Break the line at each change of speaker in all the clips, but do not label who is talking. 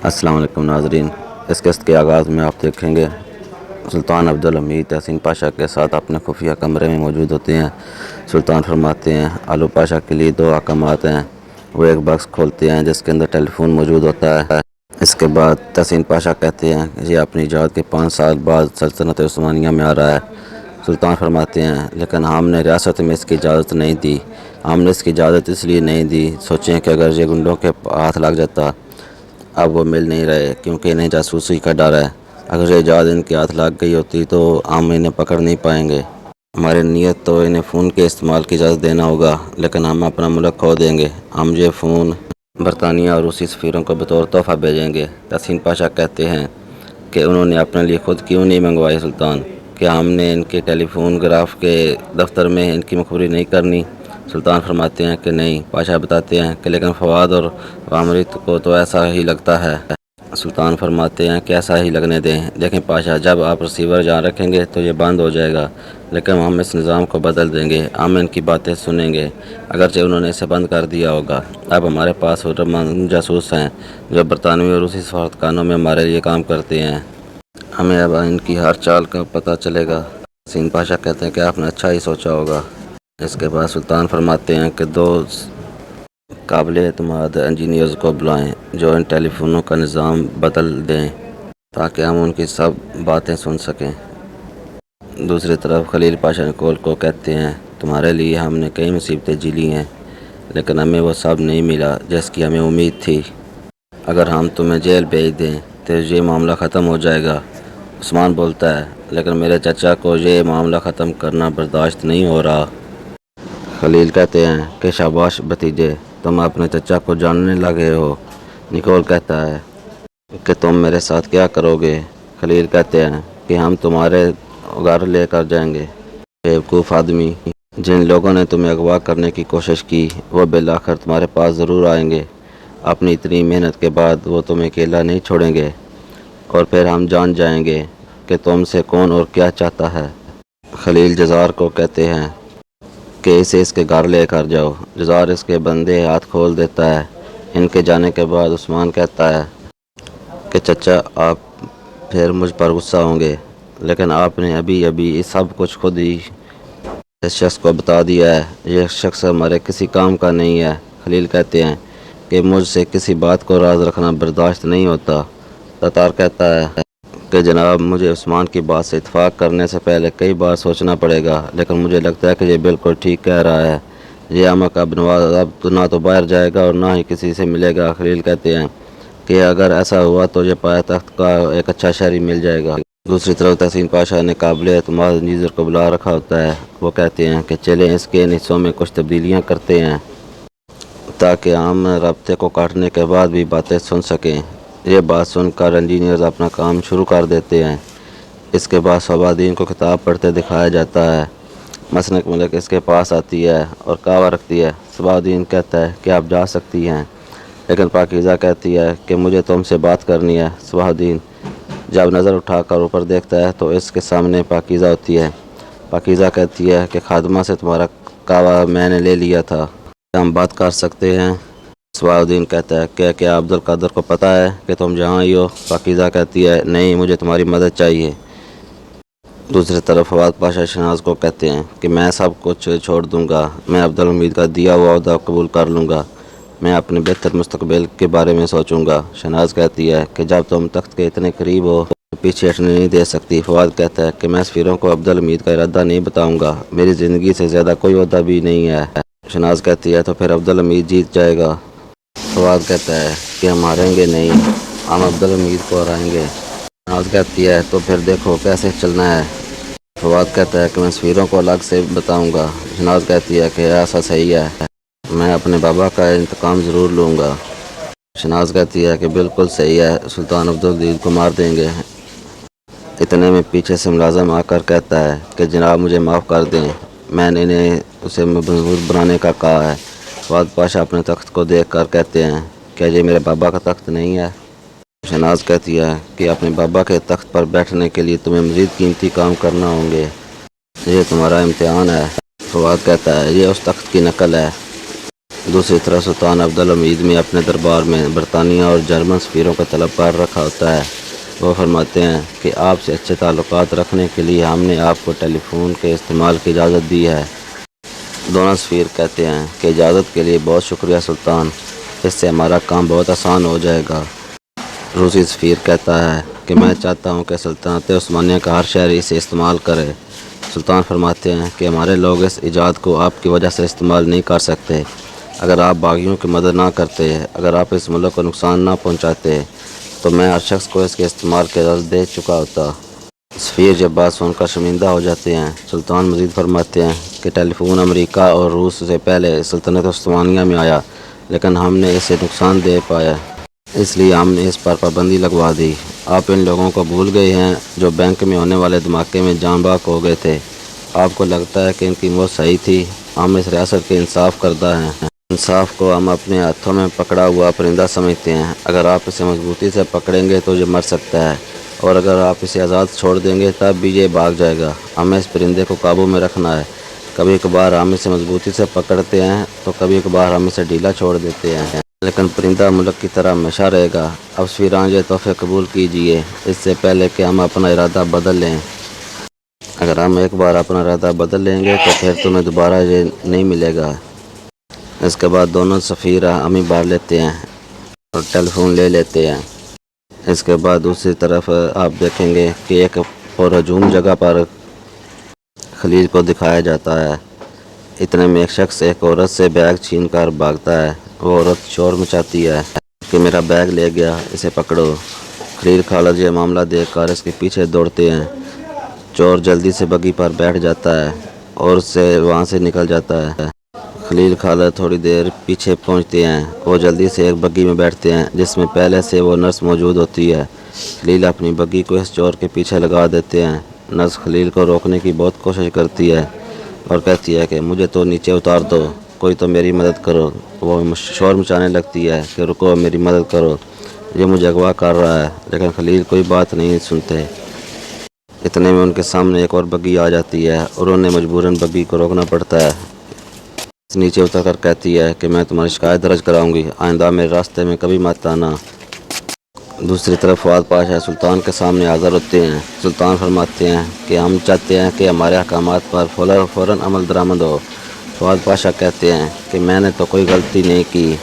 السلام علیکم ناظرین، اس قسط کے آغاز میں آپ دیکھیں گے سلطان عبدالحمید تحسین پاشا کے ساتھ اپنے خفیہ کمرے میں موجود ہوتے ہیں۔ سلطان فرماتے ہیں علو پاشا کے لیے دو احکامات ہیں۔ وہ ایک باکس کھولتے ہیں جس کے اندر ٹیلی فون موجود ہوتا ہے۔ اس کے بعد تحسین پاشا کہتے ہیں یہ اپنی ایجاد کے 5 سال بعد سلطنت عثمانیہ میں آ رہا ہے۔ سلطان فرماتے ہیں لیکن ہم نے ریاست میں اس کی اجازت نہیں دی۔ ہم نے اس کی اجازت اس لیے نہیں دی، سوچیں کہ اگر یہ گنڈوں کے ہاتھ لگ جاتا۔ اب وہ مل نہیں رہے کیونکہ انہیں جاسوسی کا ڈر ہے۔ اگر یہ ایجاد ان کے ہاتھ لگ گئی ہوتی تو ہم انہیں پکڑ نہیں پائیں گے۔ ہماری نیت تو انہیں فون کے استعمال کی اجازت دینا ہوگا، لیکن ہم اپنا ملک کھو دیں گے۔ ہم یہ فون برطانیہ اور روسی سفیروں کو بطور تحفہ بھیجیں گے۔ تحسین پاشا کہتے ہیں کہ انہوں نے اپنے لیے خود کیوں نہیں منگوائے سلطان؟ کیا ہم نے ان کے ٹیلی فون گراف کے دفتر میں ان کی مخبری نہیں کرنی؟ سلطان فرماتے ہیں کہ نہیں۔ پاشا بتاتے ہیں کہ لیکن فواد اور وامرت کو تو ایسا ہی لگتا ہے۔ سلطان فرماتے ہیں کہ ایسا ہی لگنے دیں، لیکن پاشا جب آپ ریسیور جہاں رکھیں گے تو یہ بند ہو جائے گا، لیکن ہم اس نظام کو بدل دیں گے۔ ہم ان کی باتیں سنیں گے اگرچہ انہوں نے اسے بند کر دیا ہوگا۔ اب ہمارے پاس جاسوس ہیں جو برطانوی اور روسی سفارتخانوں میں ہمارے لیے کام کرتے ہیں۔ ہمیں اب ان کی ہر چال کا پتہ چلے گا۔ تحسین پاشا کہتے ہیں کہ آپ نے اچھا ہی سوچا ہوگا۔ اس کے بعد سلطان فرماتے ہیں کہ 2 قابل اعتماد انجینئرز کو بلائیں جو ان ٹیلی فونوں کا نظام بدل دیں تاکہ ہم ان کی سب باتیں سن سکیں۔ دوسری طرف خلیل پاشا نکول کو کہتے ہیں تمہارے لیے ہم نے کئی مصیبتیں جھیلی ہیں، لیکن ہمیں وہ سب نہیں ملا جس کی ہمیں امید تھی۔ اگر ہم تمہیں جیل بھیج دیں تو یہ معاملہ ختم ہو جائے گا۔ عثمان بولتا ہے لیکن میرے چچا کو یہ معاملہ ختم کرنا برداشت نہیں ہو رہا۔ خلیل کہتے ہیں کہ شاباش بھتیجے، تم اپنے چچا کو جاننے لگے ہو۔ نکول کہتا ہے کہ تم میرے ساتھ کیا کرو گے؟ خلیل کہتے ہیں کہ ہم تمہارے گھر لے کر جائیں گے۔ بیوقوف آدمی، جن لوگوں نے تمہیں اغوا کرنے کی کوشش کی وہ بالآخر تمہارے پاس ضرور آئیں گے۔ اپنی اتنی محنت کے بعد وہ تمہیں اکیلا نہیں چھوڑیں گے، اور پھر ہم جان جائیں گے کہ تم سے کون اور کیا چاہتا ہے۔ خلیل جزار کو کہتے ہیں کہ اسے اس کے گھر لے کر جاؤ۔ جزار اس کے بندے ہاتھ کھول دیتا ہے۔ ان کے جانے کے بعد عثمان کہتا ہے کہ چچا آپ پھر مجھ پر غصہ ہوں گے، لیکن آپ نے ابھی یہ سب کچھ خود ہی اس شخص کو بتا دیا ہے۔ یہ شخص ہمارے کسی کام کا نہیں ہے۔ خلیل کہتے ہیں کہ مجھ سے کسی بات کو راز رکھنا برداشت نہیں ہوتا۔ تتار کہتا ہے کہ جناب مجھے عثمان کی بات سے اتفاق کرنے سے پہلے کئی بار سوچنا پڑے گا، لیکن مجھے لگتا ہے کہ یہ بالکل ٹھیک کہہ رہا ہے۔ یہ احمق اب نہ تو باہر جائے گا اور نہ ہی کسی سے ملے گا۔ خلیل کہتے ہیں کہ اگر ایسا ہوا تو یہ پایہ تخت کا ایک اچھا شہری مل جائے گا۔ دوسری طرف تحسین پاشا نے قابل اعتماد انجینئر کو بلا رکھا ہوتا ہے۔ وہ کہتے ہیں کہ چلیں اس کے ان حصوں میں کچھ تبدیلیاں کرتے ہیں تاکہ ہم رابطے کو کاٹنے کے بعد بھی باتیں سن سکیں۔ یہ بات سن کر انجینئرز اپنا کام شروع کر دیتے ہیں۔ اس کے بعد صوبادین کو کتاب پڑھتے دکھایا جاتا ہے۔ مسنک ملک اس کے پاس آتی ہے اور کعوہ رکھتی ہے۔ صوبادین کہتا ہے کہ آپ جا سکتی ہیں، لیکن پاکیزہ کہتی ہے کہ مجھے تم سے بات کرنی ہے۔ صوبادین جب نظر اٹھا کر اوپر دیکھتا ہے تو اس کے سامنے پاکیزہ ہوتی ہے۔ پاکیزہ کہتی ہے کہ خادمہ سے تمہارا کعوہ میں نے لے لیا تھا، کیا ہم بات کر سکتے ہیں؟ صوبادین کہتا ہے کہ کیا عبدالقادر کو پتہ ہے کہ تم جہاں آئی ہو؟ پاکیزہ کہتی ہے نہیں، مجھے تمہاری مدد چاہیے۔ دوسری طرف فواد پاشا شہناز کو کہتے ہیں کہ میں سب کچھ چھوڑ دوں گا، میں عبدالحمید کا دیا ہوا عہدہ قبول کر لوں گا، میں اپنے بہتر مستقبل کے بارے میں سوچوں گا۔ شہناز کہتی ہے کہ جب تم تخت کے اتنے قریب ہو تو پیچھے ہٹنے نہیں دے سکتی۔ فواد کہتا ہے کہ میں سفیروں کو عبدالحمید کا ارادہ نہیں بتاؤں گا، میری زندگی سے زیادہ کوئی عہدہ بھی نہیں ہے۔ شہناز کہتی ہے تو پھر عبدالحمید جیت جائے گا۔ فواد کہتا ہے کہ ہم ہاریں گے نہیں، ہم عبدالحمید کو ہرائیں گے۔ شہناز کہتی ہے تو پھر دیکھو کیسے چلنا ہے۔ فواد کہتا ہے کہ میں سفیروں کو الگ سے بتاؤں گا۔ شہناز کہتی ہے کہ ایسا صحیح ہے، میں اپنے بابا کا انتقام ضرور لوں گا۔ شہناز کہتی ہے کہ بالکل صحیح ہے، سلطان عبدالحمید کو مار دیں گے۔ اتنے میں پیچھے سے ملازم آ کر کہتا ہے کہ جناب مجھے معاف کر دیں، میں نے انہیں اسے مضبوط بنانے کا کہا ہے۔ فواد پاشا اپنے تخت کو دیکھ کر کہتے ہیں کیا یہ میرے بابا کا تخت نہیں ہے؟ شہناز کہتی ہے کہ اپنے بابا کے تخت پر بیٹھنے کے لیے تمہیں مزید قیمتی کام کرنا ہوں گے، یہ تمہارا امتحان ہے۔ فواد کہتا ہے یہ اس تخت کی نقل ہے دوسری طرف سلطان عبدالحمید میں اپنے دربار میں برطانیہ اور جرمن سفیروں کا طلبگار رکھا ہوتا ہے۔ وہ فرماتے ہیں کہ آپ سے اچھے تعلقات رکھنے کے لیے ہم نے آپ کو ٹیلی فون کے استعمال کی اجازت دی ہے۔ دونوں سفیر کہتے ہیں کہ اجازت کے لیے بہت شکریہ سلطان، اس سے ہمارا کام بہت آسان ہو جائے گا۔ روسی سفیر کہتا ہے کہ میں چاہتا ہوں کہ سلطنت عثمانیہ کا ہر شہری اسے استعمال کرے۔ سلطان فرماتے ہیں کہ ہمارے لوگ اس ایجاد کو آپ کی وجہ سے استعمال نہیں کر سکتے۔ اگر آپ باغیوں کی مدد نہ کرتے، اگر آپ اس ملک کو نقصان نہ پہنچاتے تو میں ہر شخص کو اس کے استعمال کی اجازت دے چکا ہوتا۔ سفیر جب بات سن کر شرمندہ ہو جاتے ہیں۔ سلطان مزید فرماتے ہیں کہ ٹیلی فون امریکہ اور روس سے پہلے سلطنت عثمانیہ میں آیا، لیکن ہم نے اسے نقصان دے پایا، اس لیے ہم نے اس پر پابندی لگوا دی۔ آپ ان لوگوں کو بھول گئے ہیں جو بینک میں ہونے والے دھماکے میں جاں بحق ہو گئے تھے۔ آپ کو لگتا ہے کہ ان کی موت صحیح تھی؟ ہم اس ریاست کے انصاف کردہ ہیں۔ انصاف کو ہم اپنے ہاتھوں میں پکڑا ہوا پرندہ سمجھتے ہیں۔ اگر آپ اسے مضبوطی سے پکڑیں گے تو یہ مر سکتا ہے، اور اگر آپ اسے آزاد چھوڑ دیں گے تب بھی یہ بھاگ جائے گا۔ ہمیں اس پرندے کو قابو میں رکھنا ہے۔ کبھی کبھار ہم اسے مضبوطی سے پکڑتے ہیں تو کبھی کبھار ہم اسے ڈھیلا چھوڑ دیتے ہیں، لیکن پرندہ ملک کی طرح ہمیشہ رہے گا۔ اب سفیران یہ تحفے قبول کیجیے، اس سے پہلے کہ ہم اپنا ارادہ بدل لیں۔ اگر ہم ایک بار اپنا ارادہ بدل لیں گے تو پھر تمہیں دوبارہ یہ نہیں ملے گا۔ اس کے بعد دونوں سفیر ہمیں بھر لیتے ہیں اور ٹیلی فون لے لیتے ہیں۔ اس کے بعد دوسری طرف آپ دیکھیں گے کہ ایک پرہجوم جگہ پر خلیل کو دکھایا جاتا ہے۔ اتنے میں ایک شخص ایک عورت سے بیگ چھین کر بھاگتا ہے۔ وہ عورت شور مچاتی ہے کہ میرا بیگ لے گیا، اسے پکڑو۔ خلیل خالد یہ معاملہ دیکھ کر اس کے پیچھے دوڑتے ہیں۔ چور جلدی سے بگی پر بیٹھ جاتا ہے اور اس سے وہاں سے نکل جاتا ہے۔ خلیل خالد تھوڑی دیر پیچھے پہنچتے ہیں۔ وہ جلدی سے ایک بگی میں بیٹھتے ہیں جس میں پہلے سے وہ نرس موجود ہوتی ہے۔ خلیل اپنی بگی کو اس چور کے پیچھے لگا دیتے ہیں۔ نرس خلیل کو روکنے کی بہت کوشش کرتی ہے اور کہتی ہے کہ مجھے تو نیچے اتار دو، کوئی تو میری مدد کرو۔ وہ شور مچانے لگتی ہے کہ رکو، میری مدد کرو، یہ مجھے اغوا کر رہا ہے، لیکن خلیل کوئی بات نہیں سنتے۔ اتنے میں ان کے سامنے ایک اور بگی آ جاتی ہے اور انہیں مجبوراً بگی کو روکنا پڑتا ہے۔ نیچے اتر کر کہتی ہے کہ میں تمہاری شکایت درج کراؤں گی، آئندہ میرے راستے میں کبھی مت آنا۔ دوسری طرف فؤاد پاشا سلطان کے سامنے حاضر ہوتے ہیں۔ سلطان فرماتے ہیں کہ ہم چاہتے ہیں کہ ہمارے احکامات پر فوراً عمل درآمد ہو۔ فؤاد پاشا کہتے ہیں کہ میں نے تو کوئی غلطی نہیں کی۔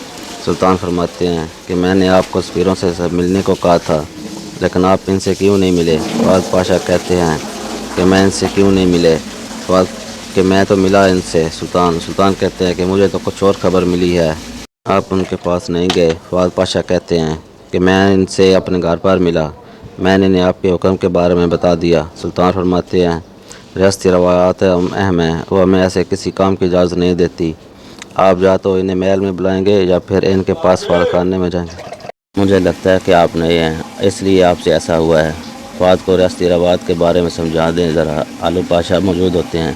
سلطان فرماتے ہیں کہ میں نے آپ کو سفیروں سے ملنے کو کہا تھا، لیکن آپ ان سے کیوں نہیں ملے؟ فؤاد پاشا کہتے ہیں کہ میں ان سے کیوں نہیں ملے؟ کہ میں تو ملا ان سے سلطان کہتے ہیں کہ مجھے تو کچھ اور خبر ملی ہے، آپ ان کے پاس نہیں گئے۔ فؤاد پاشا کہتے ہیں کہ میں ان سے اپنے گھر پر ملا، میں نے انہیں آپ کے حکم کے بارے میں بتا دیا۔ سلطان فرماتے ہیں ریاستی روایات اہم ہیں، وہ ہمیں ایسے کسی کام کی اجازت نہیں دیتی۔ آپ یا تو انہیں محل میں بلائیں گے یا پھر ان کے پاس فارخانے میں جائیں گے۔ مجھے لگتا ہے کہ آپ نہیں ہیں، اس لیے آپ سے ایسا ہوا ہے۔ فؤاد کو ریاستی روایات کے بارے میں سمجھا دیں ذرا۔ آلو پاشا موجود ہوتے ہیں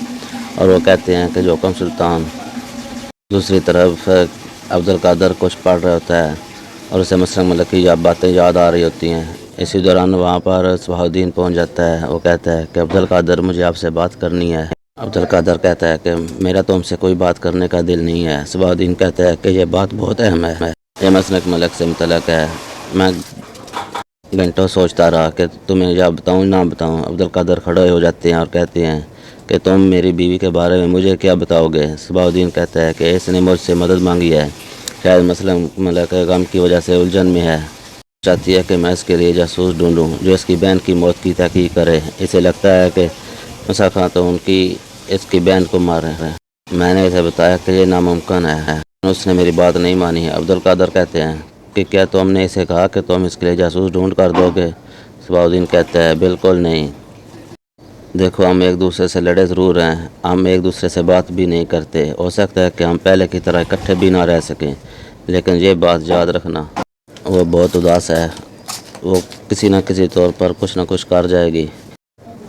اور وہ کہتے ہیں کہ جو حکم سلطان۔ دوسری طرف عبدالقادر کچھ پڑھ رہا ہوتا ہے اور اسے مسلم ملک کی باتیں یاد آ رہی ہوتی ہیں۔ اسی دوران وہاں پر صبح الدین پہنچ جاتا ہے۔ وہ کہتا ہے کہ عبدالقادر مجھے آپ سے بات کرنی ہے۔ عبدالقادر کہتا ہے کہ میرا تو ہم سے کوئی بات کرنے کا دل نہیں ہے۔ صبح الدین کہتا ہے کہ یہ بات بہت اہم ہے، یہ مسلک ملک سے متعلق ہے، میں گھنٹوں سوچتا رہا کہ تمہیں یا بتاؤں نہ بتاؤں۔ عبدالقادر کھڑے ہو جاتے ہیں اور کہتے ہیں کہ تم میری بیوی کے بارے میں مجھے کیا بتاؤ گے؟ صبح الدین کہتا ہے کہ اس نے مجھ سے مدد مانگی ہے، شاید مسلم ملک غم کی وجہ سے الجھن میں ہے، چاہتی ہے کہ میں اس کے لیے جاسوس ڈھونڈوں جو اس کی بہن کی موت کی تحقیق کرے۔ اسے لگتا ہے کہ مسا خان تو اس کی بہن کو مار رہے ہیں۔ میں نے اسے بتایا کہ یہ ناممکن ہے، اس نے میری بات نہیں مانی۔ عبدالقادر کہتے ہیں کہ کیا تم نے اسے کہا کہ تم اس کے لیے جاسوس ڈھونڈ کر دو گے؟ صبح الدین کہتا ہے بالکل نہیں، دیکھو ہم ایک دوسرے سے لڑے ضرور ہیں، ہم ایک دوسرے سے بات بھی نہیں کرتے، ہو سکتا ہے کہ ہم پہلے کی طرح اکٹھے بھی نہ رہ سکیں، لیکن یہ بات یاد رکھنا وہ بہت اداس ہے، وہ کسی نہ کسی طور پر کچھ نہ کچھ کر جائے گی۔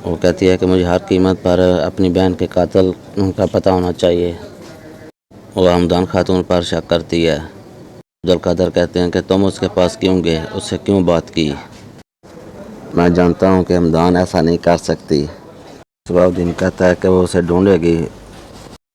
وہ کہتی ہے کہ مجھے ہر قیمت پر اپنی بہن کے قاتل کا پتہ ہونا چاہیے۔ وہ ہمدان خاتون پر شک کرتی ہے۔ عبدالقادر کہتے ہیں کہ تم اس کے پاس کیوں گئے، اس سے کیوں بات کی؟ میں جانتا ہوں کہ ہمدان ایسا نہیں کر سکتی۔ صبح الدین کہتا ہے کہ وہ اسے ڈھونڈے گی،